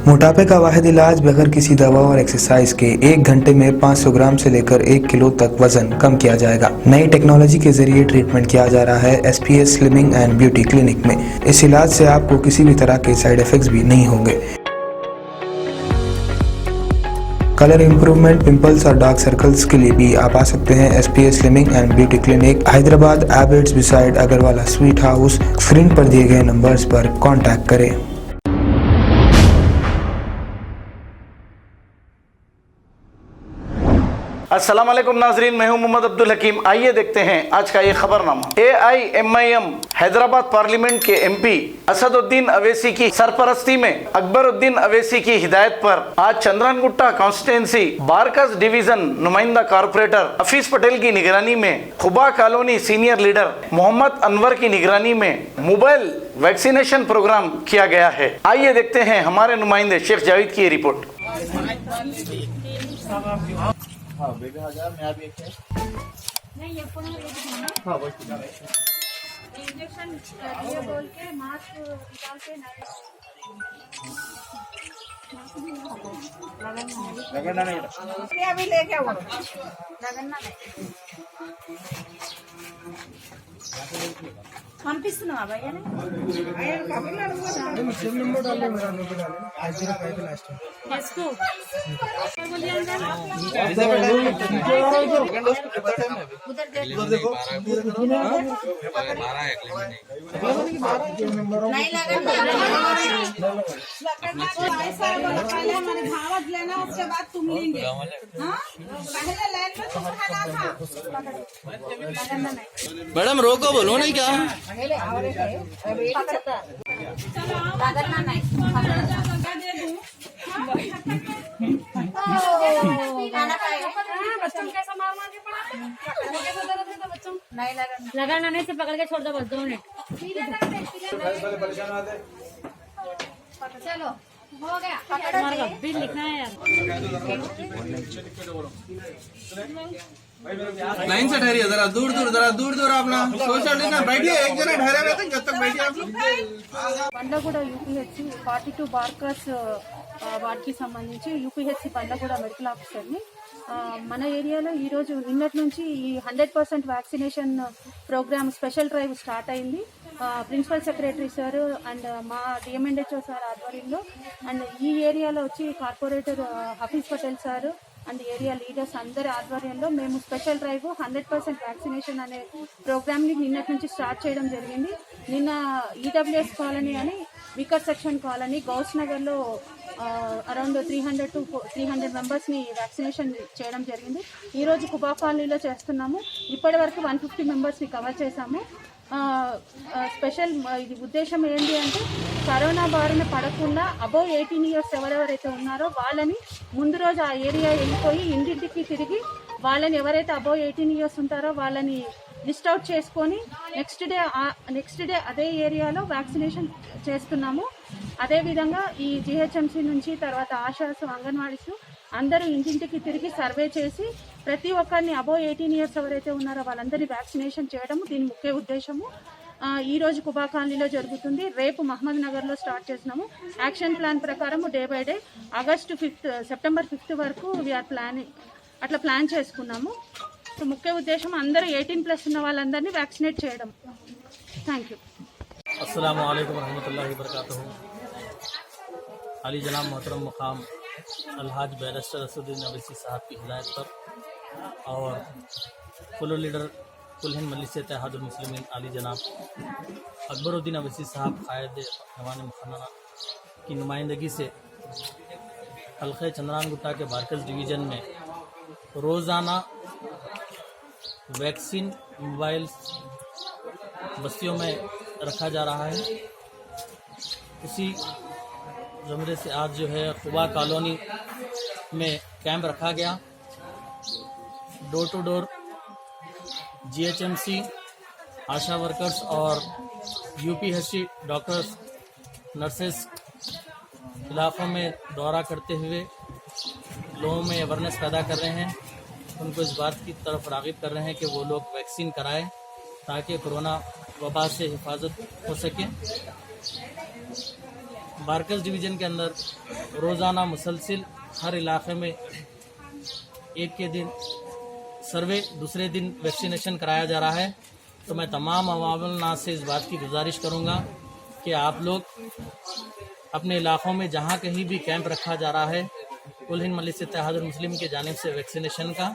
मोटापे का वाहिद इलाज बगैर किसी दवा और एक्सरसाइज के 1 घंटे में 500 ग्राम से लेकर 1 किलो तक वजन कम किया जाएगा। नई टेक्नोलॉजी के जरिए ट्रीटमेंट किया जा रहा है SPS slimming and beauty clinic में। इस इलाज से आपको किसी भी तरह के साइड इफेक्ट्स भी नहीं होंगे। कलर इंप्रूवमेंट, पिंपल्स और डार्क सर्कल्स के लिए भी आप आ सकते हैं SPS slimming and beauty clinic, Hyderabad, एबर्ट्स beside Agarwala sweet house. Screen पर दिए गए नंबर्स पर कॉन्टैक्ट करें। अस्सलाम वालेकुम नाजरीन, मैं हूं मोहम्मद अब्दुल हकीम। आइए देखते हैं आज का ये खबरनामा। AIMIM हैदराबाद पार्लियामेंट के MP असदुद्दीन अवैसी की सरपरस्ती में अकबरुद्दीन अवैसी की हिदायत पर आज चंद्रानगुट्टा कॉन्स्टिट्यूंसी बारकस डिवीजन नुमाइंदा कारपोरेटर हफीज पटेल की निगरानी में Khuba colony senior leader Mohammed Anwar की निगरानी में मोबाइल वैक्सीनेशन प्रोग्राम किया गया है। आइए देखते हैं हमारे नुमाइंदे शेख जावेद की रिपोर्ट। हाँ बेबी हजार मैं अभी एक नहीं ये पुनः हाँ वो इंजेक्शन ये बोल के मास्क निकाल के लगना नहीं ये अभी लेके आओ लगना नहीं పంపిస్తున్నావా భయ్యనే ఆయన కబిల్ అడుగుతాను సిమ్ నెంబర్ डालो मेरा नंबर डालो 505 लास्ट इसको बोलिए अंदर उधर देखो 12 है नहीं लगना ऐसा पहले हमारे धावत लेना उसके बाद तुम लेंगे हां पहले लाइन में तुम रहना था लगना नहीं मैडम रोको, बोलो नहीं क्या लगना नहीं बच्चों कैसा मार मार के पढ़ाते बच्चों नहीं लगाना नहीं से पकड़ के छोड़ दो बस 2 मिनट चलो हो गया बिल लिखना है यार। लाइन से ठहरिए, जरा दूर दूर अपना सोशल डिस्टेंस बैठिए। एक जना ठहरे रहते हैं, जब तक बैठिए आप लोग। బండ్లగూడ యూపీహెచ్సి 42 బార్కర్స్ వార్డ్కి సంబంధించి యూపీహెచ్సి బండ్లగూడ మెడికల్ ఆఫీసర్ని మన ఏరియాలో ఈరోజు నిన్నటి నుంచి ఈ 100% vaccination programme special drive start అయింది. ప్రిన్సిపల్ సెక్రటరీ సార్ అండ్ మా DMNHO సార్ ఆధ్వర్యంలో అండ్ ఈ ఏరియాలో వచ్చి corporator Hafeez Patel sir and area leaders అందరి ఆధ్వర్యంలో మేము స్పెషల్ డ్రైవ్ 100% వ్యాక్సినేషన్ అనే ప్రోగ్రామ్ని నిన్నటి నుంచి స్టార్ట్ చేయడం జరిగింది. నిన్న EWS కాలనీ అని వికర్ సెక్షన్ కాలనీ గౌస్ నగర్లో అరౌండ్ 300 to 300 మెంబర్స్ని వ్యాక్సినేషన్ చేయడం జరిగింది. ఈరోజు కుబా కాలనీలో చేస్తున్నాము. ఇప్పటి వరకు 150 మెంబర్స్ని కవర్ చేశాము. స్పెషల్ ఇది ఉద్దేశం ఏంటి అంటే కరోనా బారిన పడకుండా అబోవ్ 18 ఇయర్స్ ఎవరెవరైతే ఉన్నారో వాళ్ళని ముందు రోజు ఆ ఏరియా వెళ్ళిపోయి ఇంటింటికి తిరిగి వాళ్ళని ఎవరైతే అబోవ్ 18 ఇయర్స్ ఉంటారో వాళ్ళని లిస్ట్ అవుట్ చేసుకొని నెక్స్ట్ డే అదే ఏరియాలో వ్యాక్సినేషన్ చేస్తున్నాము. అదేవిధంగా ఈ GHMC నుంచి తర్వాత ఆశాస్, అంగన్వాడీస్ అందరూ ఇంటింటికి తిరిగి సర్వే చేసి ప్రతి ఒక్కరిని అబోవ్ 18 ఇయర్స్ ఎవరైతే ఉన్నారో వాళ్ళందరినీ వ్యాక్సినేషన్ చేయడం దీని ముఖ్య ఉద్దేశము. ఈ రోజు కుబా కాలనీలో జరుగుతుంది. రేపు మహమ్మద్ నగర్లో స్టార్ట్ చేసినాము. యాక్షన్ ప్లాన్ ప్రకారం day by day September 5th వరకు వీఆర్ అట్లా ప్లాన్ చేసుకున్నాము. సో ముఖ్య ఉద్దేశం అందరూ 18+ ఉన్న వాళ్ళందరినీ వ్యాక్సినేట్ చేయడం. Thank you. अस्सलामु अलैकुम रहमतुल्लाहि वबरकातुहू। अली जनाब मोहतरम मुकाम अलहाज बैरिस्टर असदुद्दीन अवैसी साहब की हिदायत पर और फ्लोर लीडर कुल हिंद मजलिस इत्तेहादुल मुस्लिमीन अली जनाब अकबरुद्दीन अवैसी साहब कायद नवान मुखन्ना की नुमाइंदगी से हल्के चंद्रानगुट्टा के बारकस डिवीज़न में रोज़ाना वैक्सीन मोबाइल बस्तियों में रखा जा रहा है। उसी ज़मरे से आज जो है खुबा कॉलोनी में कैंप रखा गया। Door to door GHMC ASHA workers और UPHC डॉक्टर्स, नर्सेस इलाक़ों में दौरा करते हुए लोगों में अवेयरनेस पैदा कर रहे हैं। उनको इस बात की तरफ राग़िब कर रहे हैं कि वो लोग वैक्सीन कराएं ताकि कोरोना वबा से हिफाजत हो सके। बारकस डिवीज़न के अंदर रोज़ाना मुसलसिल हर इलाके में एक के दिन सर्वे, दूसरे दिन वैक्सीनेशन कराया जा रहा है। तो मैं तमाम अवामुल नास से इस बात की गुजारिश करूँगा कि आप लोग अपने इलाक़ों में जहाँ कहीं भी कैंप रखा जा रहा है, कुल हिंद मजलिस इत्तेहादुल मुस्लिमीन की जानिब से वैक्सीनेशन का,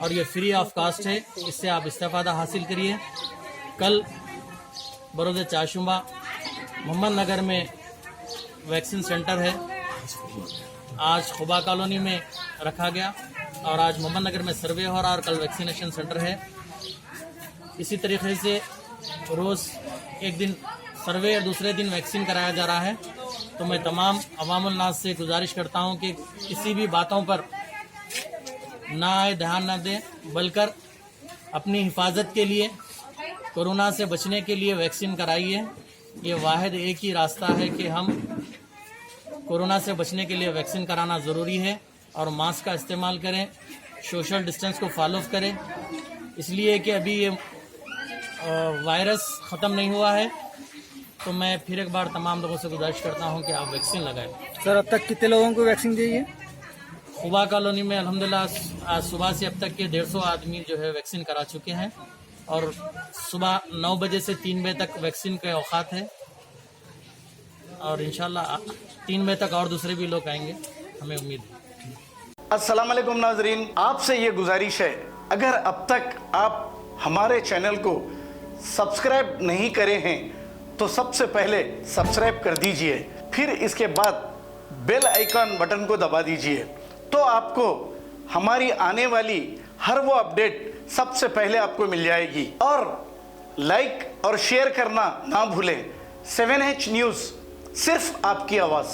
और ये फ्री ऑफ कास्ट है, इससे आप इस्तेफ़ादा हासिल करिए। कल बरोज़ चाशुमा मोहम्मद नगर में वैक्सीन सेंटर है, आज खुबा कॉलोनी में रखा गया और आज मोहम्मद नगर में सर्वे हो रहा और कल वैक्सीनेशन सेंटर है। इसी तरीके से रोज़ एक दिन सर्वे और दूसरे दिन वैक्सीन कराया जा रहा है। तो मैं तमाम अवामुल नास से गुजारिश करता हूं कि किसी भी बातों पर ना आए, ध्यान ना दें, बल्कि अपनी हिफाजत के लिए, कोरोना से बचने के लिए वैक्सीन कराइए। ये वाहिद एक ही रास्ता है कि हम कोरोना से बचने के लिए वैक्सीन कराना ज़रूरी है। और मास्क का इस्तेमाल करें, सोशल डिस्टेंस को फॉलो करें, इसलिए कि अभी ये वायरस ख़त्म नहीं हुआ है। तो मैं फिर एक बार तमाम लोगों से गुजारिश करता हूं कि आप वैक्सीन लगाएं। सर, अब तक कितने लोगों को वैक्सीन दी है? खुबा कॉलोनी में अल्हम्दुलिल्लाह आज सुबह से अब तक के 150 आदमी जो है वैक्सीन करा चुके हैं और सुबह 9 बजे से 3 बजे तक वैक्सीन के औकात है और इंशाल्लाह 3 बजे तक और दूसरे भी लोग आएंगे, हमें उम्मीद है। अस्सलाम वालेकुम नाजरीन, आपसे ये गुजारिश है, अगर अब तक आप हमारे चैनल को सब्सक्राइब नहीं करे हैं तो सबसे पहले सब्सक्राइब कर दीजिए, फिर इसके बाद बेल आइकन बटन को दबा दीजिए, तो आपको हमारी आने वाली हर वो अपडेट सबसे पहले आपको मिल जाएगी। और लाइक और शेयर करना ना भूलें। 7H न्यूज़, सिर्फ आपकी आवाज़।